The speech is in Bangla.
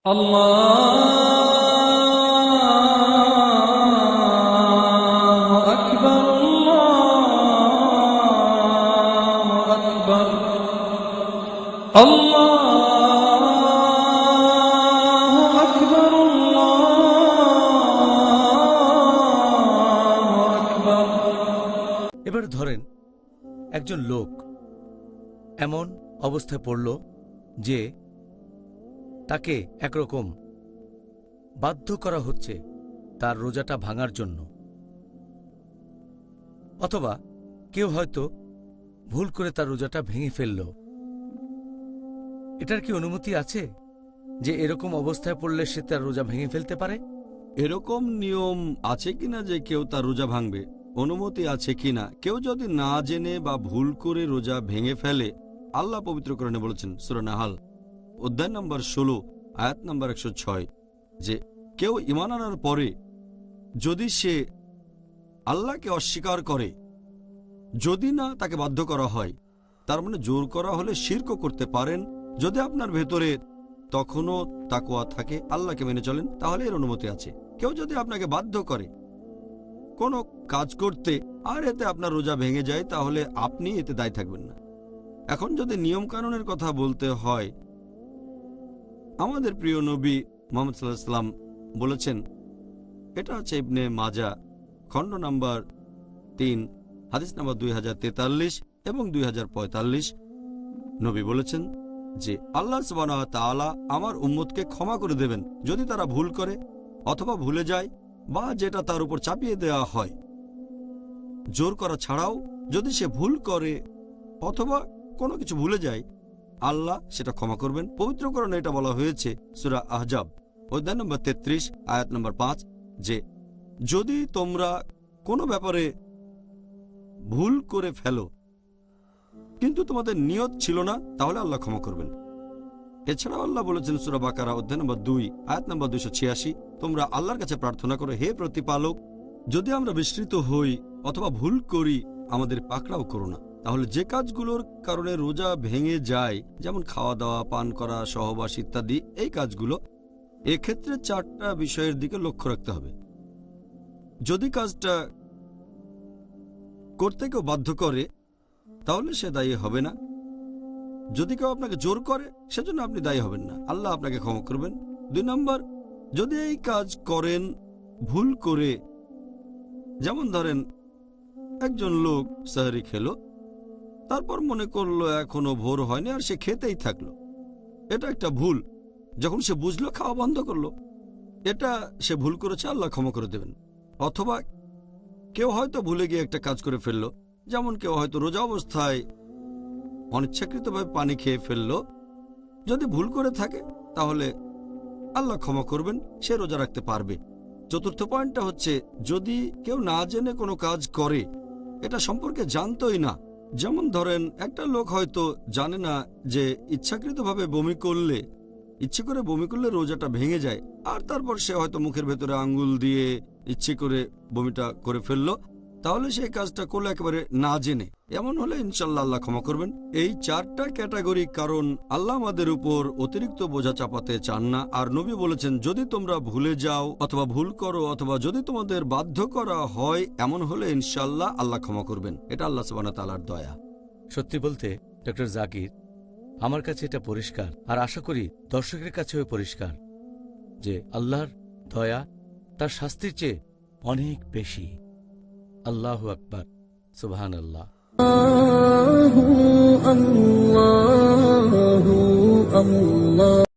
আল্লাহু আকবার, আল্লাহু আকবার, আল্লাহু আকবার, আল্লাহু আকবার। এবার ধরেন একজন লোক এমন অবস্থায় পড়ল যে তাকে একরকম বাধ্য করা হচ্ছে তার রোজাটা ভাঙার জন্য, অথবা কেউ হয়তো ভুল করে তার রোজাটা ভেঙে ফেলল। এটার কি অনুমতি আছে যে এরকম অবস্থায় পড়লে সে তার রোজা ভেঙে ফেলতে পারে? এরকম নিয়ম আছে কিনা যে কেউ তার রোজা ভাঙবে, অনুমতি আছে কিনা? কেউ যদি না জেনে বা ভুল করে রোজা ভেঙে ফেলে, আল্লাহ পবিত্র কোরআনে বলেছেন সূরা নাহাল অধ্যায় নম্বর 16 আয়াত নম্বর 106 যে কেউ ঈমান আনার পরে যদি সে আল্লাহকে অস্বীকার করে, যদি না তাকে বাধ্য করা হয়, তার মানে জোর করা হলে শিরকও করতে পারেন। যদি আপনার ভেতরে তখনও তাকওয়া থাকে, আল্লাহকে মেনে চলেন, তাহলে এর অনুমতি আছে। কেউ যদি আপনাকে বাধ্য করে কোনো কাজ করতে আর এতে আপনার রোজা ভেঙে যায়, তাহলে আপনি এতে দায়ী থাকবেন না। এখন যদি নিয়ম কানুনের কথা বলতে হয়, আমাদের প্রিয় নবী মুহাম্মদ সাল্লাল্লাহু আলাইহি ওয়াসাল্লাম বলেছেন, এটা আছে ইবনে মাজা খণ্ড নাম্বার 3 হাদিস নাম্বার 2043 এবং 2045। নবী বলেছেন যে আল্লাহ সুবহানাহু ওয়া তাআলা আমার উম্মতকে ক্ষমা করে দেবেন যদি তারা ভুল করে অথবা ভুলে যায় বা যেটা তার উপর চাপিয়ে দেওয়া হয়। জোর করা ছাড়াও যদি সে ভুল করে অথবা কোনো কিছু ভুলে যায়, আল্লাহ সেটা ক্ষমা করবেন। পবিত্র কোরআনে এটা বলা হয়েছে সূরা আহজাব অধ্যায় নম্বর 33 আয়াত নম্বর 5 যে যদি তোমরা কোনো ব্যাপারে ভুল করে ফেলো কিন্তু তোমাদের নিয়ত ছিল না, তাহলে আল্লাহ ক্ষমা করবেন। এছাড়াও আল্লাহ বলেছেন সূরা বাকারা অধ্যায় নম্বর 2 আয়াত নম্বর 286, তোমরা আল্লাহর কাছে প্রার্থনা করো, হে প্রতিপালক, যদি আমরা বিস্মৃত হই অথবা ভুল করি আমাদের পাকড়াও করো না। তাহলে যে কাজগুলোর কারণে রোজা ভেঙে যায়, যেমন খাওয়া দাওয়া, পান করা, সহবাস ইত্যাদি, এই কাজগুলো, এক্ষেত্রে 4টা বিষয়ের দিকে লক্ষ্য রাখতে হবে। যদি কাজটা করতে কেউ বাধ্য করে তাহলে সে দায়ী হবে না। যদি কেউ আপনাকে জোর করে সেজন্য আপনি দায়ী হবেন না, আল্লাহ আপনাকে ক্ষমা করবেন। 2 নম্বর, যদি এই কাজ করেন ভুল করে, যেমন ধরেন একজন লোক সাহরি খেলো, তারপর মনে করলো এখনো ভোর হয়নি আর সে খেতেই থাকলো, এটা একটা ভুল। যখন সে বুঝলো খাওয়া বন্ধ করলো, এটা সে ভুল করেছে, আল্লাহ ক্ষমা করে দেবেন। অথবা কেউ হয়তো ভুলে গিয়ে একটা কাজ করে ফেললো, যেমন কেউ হয়তো রোজা অবস্থায় অনিচ্ছাকৃতভাবে পানি খেয়ে ফেললো, যদি ভুল করে থাকে তাহলে আল্লাহ ক্ষমা করবেন, সে রোজা রাখতে পারবে। 4র্থ পয়েন্টটা হচ্ছে যদি কেউ না জেনে কোনো কাজ করে, এটা সম্পর্কে জানতোই না, যেমন ধরেন একটা লোক হয়তো জানে না যে ইচ্ছাকৃতভাবে ইচ্ছে করে বমি করলে রোজাটা ভেঙে যায়, আর তারপর সে হয়তো মুখের ভেতরে আঙ্গুল দিয়ে ইচ্ছে করে বমিটা করে ফেললো, তাহলে সেই কাজটা করলো একেবারে না জেনে। এমন হলে ইনশাল্লাহ আল্লাহ ক্ষমা করবেন। এই 4টা ক্যাটাগরি, কারণ আল্লাহ আমাদের উপর অতিরিক্ত বোঝা চাপাতে চান না। আর নবী বলেছেন যদি তোমরা ভুলে যাও অথবা ভুল করো অথবা যদি তোমাদের বাধ্য করা হয়, এমন হলে ইনশাল্লাহ আল্লাহ ক্ষমা করবেন। এটা আল্লাহ সুবহানাহু ওয়া তাআলার দয়া। সত্যি বলতে ডক্টর জাকির, আমার কাছে এটা পরিষ্কার, আর আশা করি দর্শকের কাছেও পরিষ্কার, যে আল্লাহর দয়া তার শাস্তির চেয়ে অনেক বেশি। আল্লাহু আকবার, সুবহানাল্লাহ।